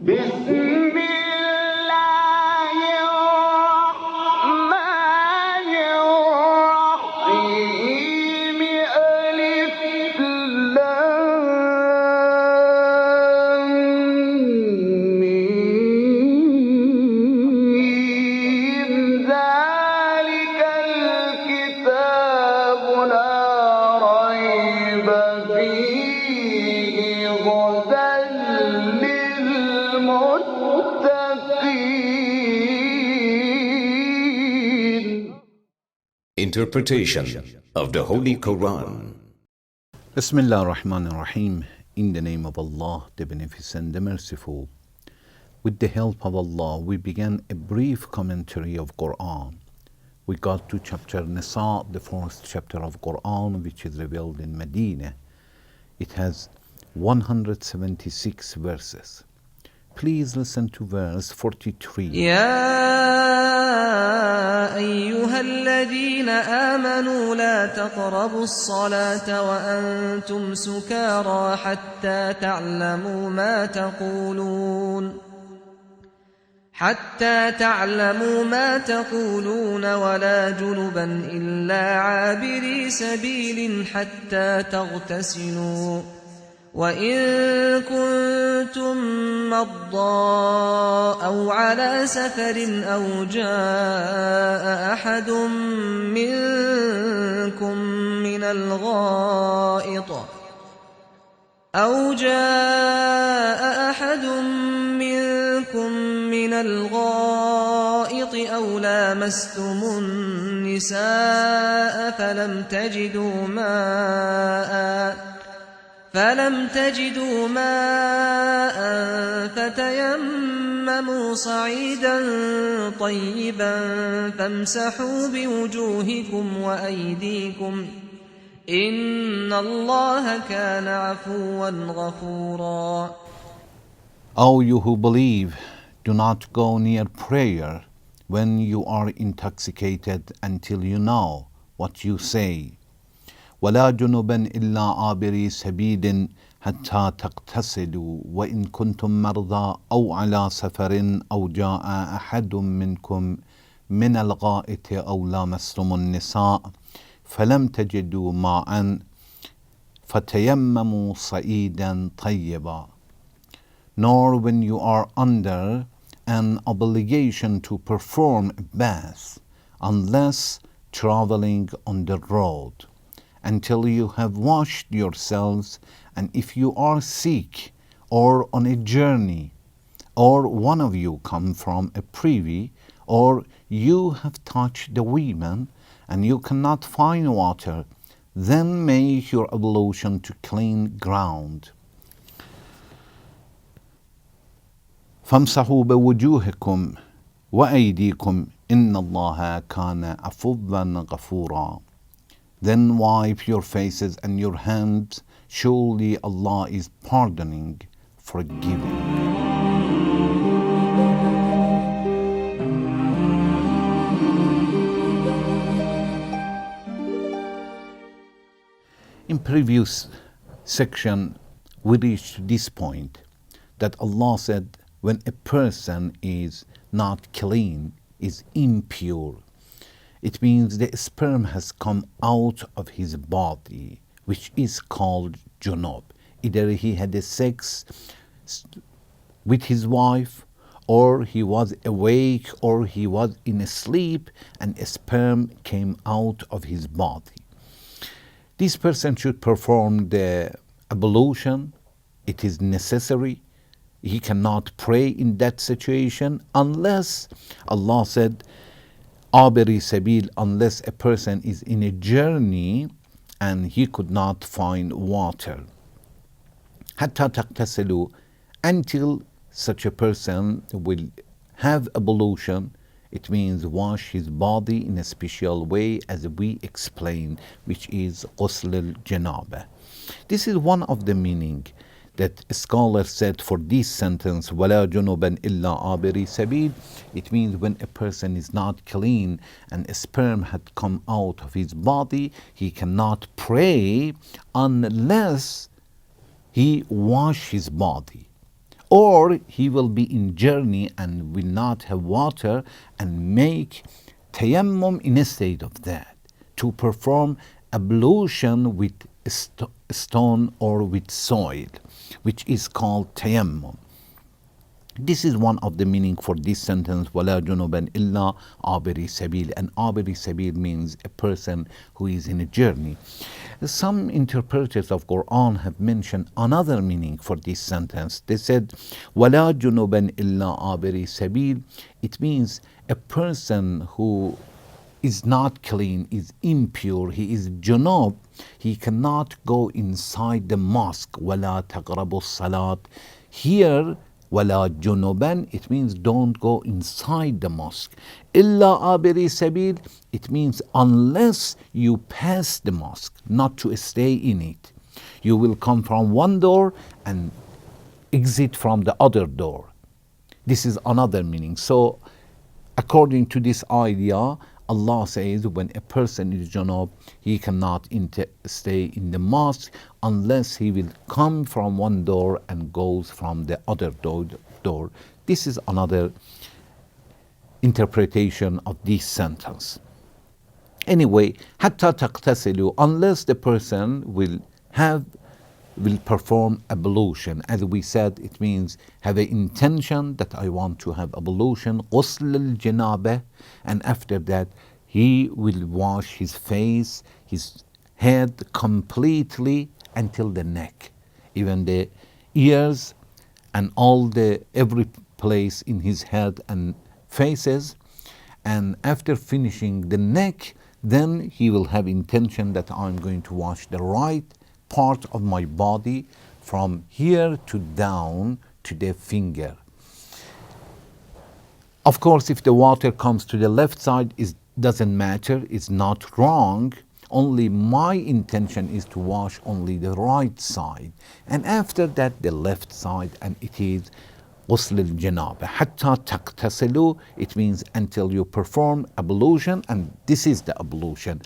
بسم الله الرحمن الرحيم ألف لام ميم ذلك الكتاب لا ريب فيه هدى للمتقين. Interpretation of the Holy Quran. Bismillah ar-Rahman ar-Rahim. In the name of Allah, the Beneficent, the Merciful. With the help of Allah, we began a brief commentary of Quran. We got to chapter An-Nisa, the fourth chapter of Quran, which is revealed in Medina. It has 176 verses. Please listen to verse 43. يا أيها الذين آمنوا لا تقربوا الصلاة وأنتم سكارى حتى تعلموا ما تقولون ولا جنبا إلا عابري سبيل حتى تغتسلوا وإن كنتم مرضى أو على سفر أو جاء أحد منكم من الغائط أو لامستم النساء فلم تجدوا ماء فتيمموا صعيدا طيبا فامسحوا بوجوهكم وأيديكم إن الله كان عفوا غفورا. O you who believe, do not go near prayer when you are intoxicated until you know what you say. ولا جنبا إلا عابري سبيل حتى تغتسلوا وإن كنتم مرضى أو على سفر أو جاء أحد منكم من الغائط أو لامستم النساء فلم تجدوا ماء فتيمموا صعيدا طيبا. Nor when you are under an obligation to perform a bath, unless traveling on the road, until you have washed yourselves, and if you are sick or on a journey, or one of you come from a privy, or you have touched the women, and you cannot find water, then make your ablution to clean ground. فامسحوا بوجوهكم وأيديكم إن الله كان عفوا غفورا. Then wipe your faces and your hands. Surely Allah is pardoning, forgiving. In previous section, we reached this point that Allah said when a person is not clean, is impure, it means the sperm has come out of his body, which is called junub. Either he had a sex with his wife, or he was awake, or he was in a sleep, and a sperm came out of his body. This person should perform the ablution. It is necessary. He cannot pray in that situation unless Allah said, Abiri Sabil, unless a person is in a journey and he could not find water. Hatta taqtasilu, until such a person will have ablution. It means wash his body in a special way, as we explained, which is ghusl al-janaba. This is one of the meaning that a scholar said for this sentence, وَلَا جُنُبًا إِلَّا عَابِرِي سَبِيلٍ. It means when a person is not clean and a sperm had come out of his body, he cannot pray unless he wash his body, or he will be in journey and will not have water, and make tayammum in a state of that, to perform ablution with stone or with soil, which is called tayammum. This is one of the meaning for this sentence, وَلَا جُنُبًا إِلَّا عَابِرِي سَبِيلٍ. And عَابِرِي سَبِيلٍ means a person who is in a journey. Some interpreters of Quran have mentioned another meaning for this sentence. They said, وَلَا جُنُبًا إِلَّا عَابِرِي سَبِيلٍ. It means a person who is not clean, is impure, he is junub, he cannot go inside the mosque. وَلَا تَقْرَبُوا الصَّلَاةِ. Here, وَلَا جُنُبًا, it means don't go inside the mosque. إِلَّا عَابِرِي سَبِيلٍ, it means unless you pass the mosque, not to stay in it. You will come from one door and exit from the other door. This is another meaning. So, according to this idea, Allah says when a person is junub, he cannot stay in the mosque unless he will come from one door and goes from the other door. This is another interpretation of this sentence. Anyway, حتى تغتسلوا, unless the person will perform ablution. As we said, it means have an intention that I want to have ablution, غسل الجنابة, and after that he will wash his face, his head completely until the neck, even the ears and every place in his head and faces. And after finishing the neck, then he will have intention that I'm going to wash the right part of my body from here to down to the finger. Of course, if the water comes to the left side, it doesn't matter, it's not wrong. Only my intention is to wash only the right side, and after that the left side, and it is غسل الجنابة. حتى تغتسلوا, it means until you perform ablution, and this is the ablution.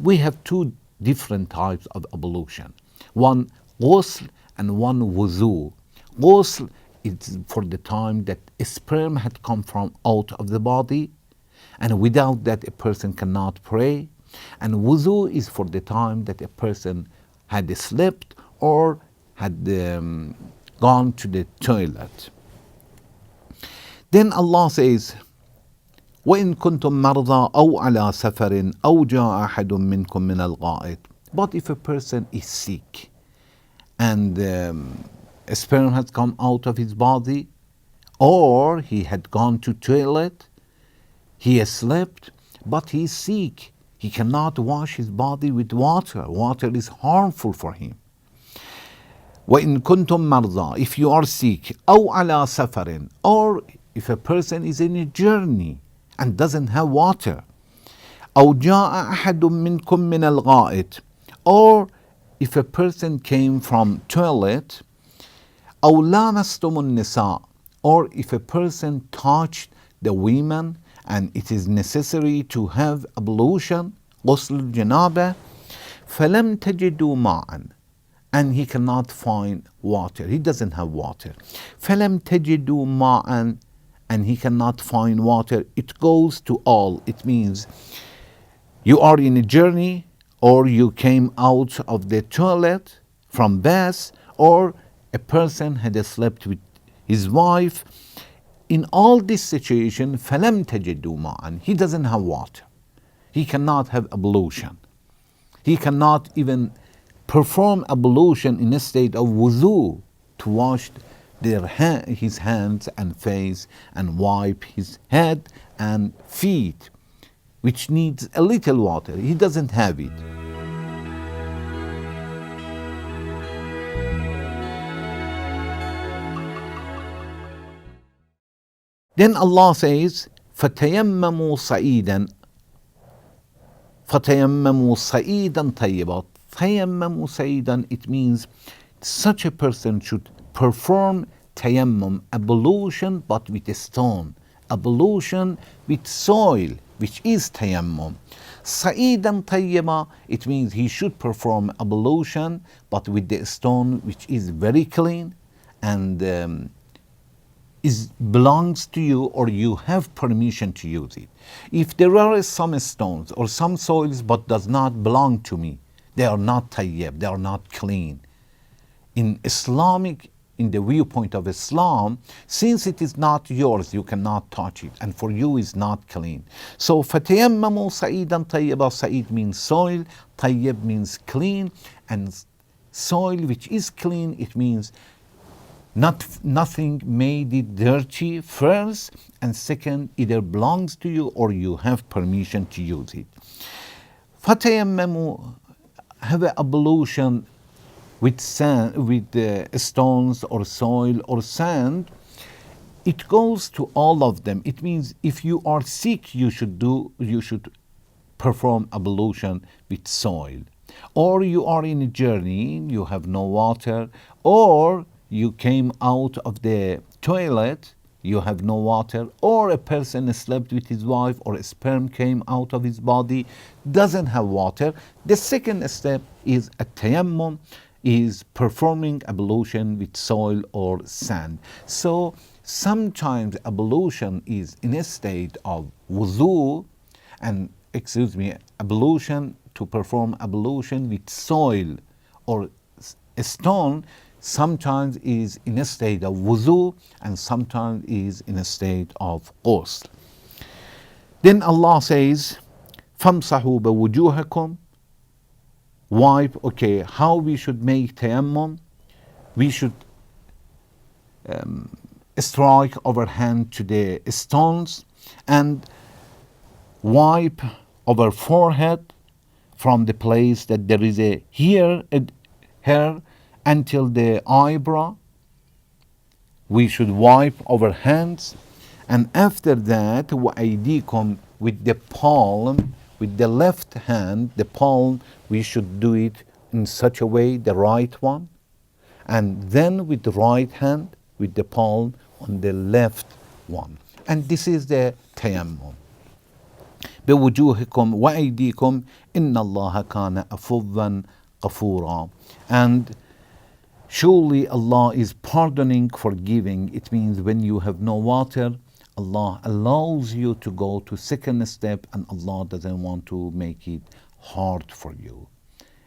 We have two different types of ablution. One ghusl and one wuzu. Ghusl is for the time that a sperm had come from out of the body, and without that a person cannot pray. And wuzu is for the time that a person had slept or had gone to the toilet. Then Allah says, وَإِن كُنْتُم مَرْضَى أَوْ عَلَى سَفَرٍ أَوْ جَاءَ أَحَدٌ مِّنكُم مِّنَ الْغَائِطِ. But if a person is sick and a sperm has come out of his body, or he had gone to toilet, he has slept, but he is sick, he cannot wash his body with water. Water is harmful for him. وَإِن كُنْتُم مَرْضَى, if you are sick, أَوْ عَلَى سَفَرٍ, or if a person is in a journey and doesn't have water, أَوْ جَاءَ أَحَدٌ مِّنكُم مِّنَ الْغَائِطِ, or if a person came from toilet, أَوْ لَامَسْتُمُ النِّسَاء, or if a person touched the women and it is necessary to have ablution, غسل الجنابة, فَلَمْ تَجِدُوا مَاءً, and he cannot find water, he doesn't have water. فَلَمْ تَجِدُوا مَاءً, and he cannot find water. It goes to all. It means you are in a journey, or you came out of the toilet from bath, or a person had slept with his wife. In all this situation, فَلَمْ تَجِدُوا مَاءً, he doesn't have water. He cannot have ablution. He cannot even perform ablution in a state of wuzu, to wash his hands and face and wipe his head and feet, which needs a little water. He doesn't have it. Then Allah says, فَتَيَمَّمُوا صَعِيدًا طَيِّبًا. تَيَمَّمُوا صَعِيدًا, it means such a person should perform tayammum, ablution, but with a stone, ablution with soil, which is tayammum. Sa'idan tayyiba, it means he should perform ablution, but with the stone which is very clean and is belongs to you or you have permission to use it. If there are some stones or some soils but does not belong to me, they are not tayyib, they are not clean. In the viewpoint of Islam, since it is not yours, you cannot touch it, and for you is not clean. So فَتَيَمَّمُوا صَعِيدًا طَيِّبًا, Sa'id means soil, tayyib means clean, and soil which is clean, it means nothing made it dirty first, and second, either belongs to you or you have permission to use it. فَتَيَمَّمُوا, have an ablution with sand, with stones or soil or sand. It goes to all of them. It means if you are sick, you should perform ablution with soil. Or you are in a journey, you have no water, or you came out of the toilet, you have no water, or a person slept with his wife, or a sperm came out of his body, doesn't have water. The second step is a tayammum, is performing ablution with soil or sand. So sometimes ablution is in a state of wudu, and ablution, to perform ablution with soil or a stone, sometimes is in a state of wudu and sometimes is in a state of ghusl. Then Allah says, فَامْسَحُوا بِوُجُوهَكُمْ, wipe. Okay, how we should make tayammum? We should strike our hand to the stones and wipe our forehead from the place that there is a hair until the eyebrow. We should wipe our hands, and after that, وَأَيْدِيكُمْ, with the palm, with the left hand, the palm, we should do it in such a way, the right one, and then with the right hand, with the palm on the left one. And this is the tayammum. بِوُجُوهِكُمْ وَأَيْدِيكُمْ إِنَّ اللَّهَ كَانَ عَفُوًّا غَفُورًا. And surely Allah is pardoning, forgiving. It means when you have no water, Allah allows you to go to second step, and Allah doesn't want to make it hard for you.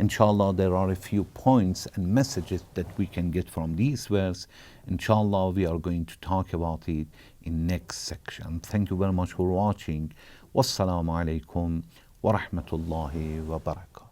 Inshallah, there are a few points and messages that we can get from these verse. Inshallah, we are going to talk about it in next section. Thank you very much for watching. Wassalamu alaikum wa rahmatullahi wa barakatuh.